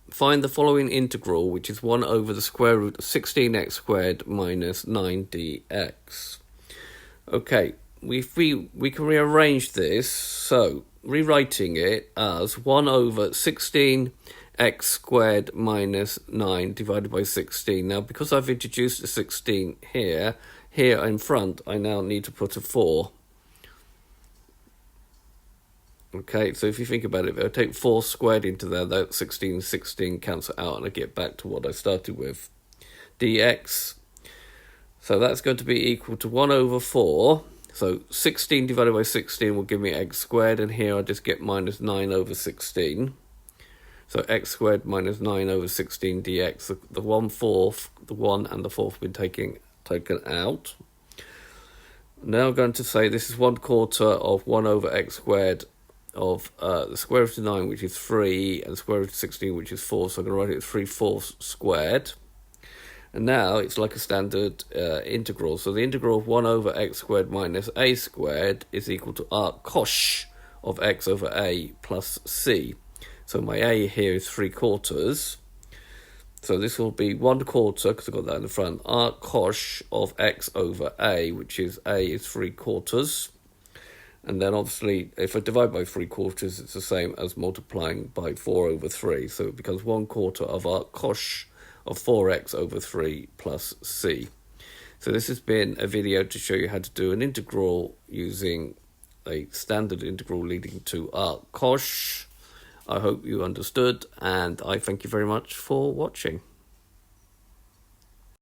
find the following integral, which is 1 over the square root of 16x squared minus 9dx. Okay, we can rearrange this, so rewriting it as 1 over 16x squared minus 9 divided by 16. Now, because I've introduced the 16 here in front, I now need to put a 4. Okay, so if you think about it, if I take 4 squared into there, that 16 cancel out, and I get back to what I started with. dx. So that's going to be equal to 1 over 4. So 16 divided by 16 will give me x squared, and here I just get minus 9 over 16. So x squared minus 9 over 16 dx. The 1/4, the 1 and the 4th have been taken out. Now I'm going to say this is 1/4 of 1 over x squared of the square root of 9, which is 3, and the square root of 16, which is 4. So I'm going to write it as 3/4 squared. And now it's like a standard integral. So the integral of 1 over x squared minus a squared is equal to arccosh of x over a plus c. So my a here is 3/4. So this will be 1/4, because I've got that in the front, arccosh of x over a, which is a is 3/4. And then obviously, if I divide by 3/4, it's the same as multiplying by 4 over 3. So it becomes 1/4 of arccosh of 4x over 3 plus c. So this has been a video to show you how to do an integral using a standard integral leading to arccosh. I hope you understood, and I thank you very much for watching.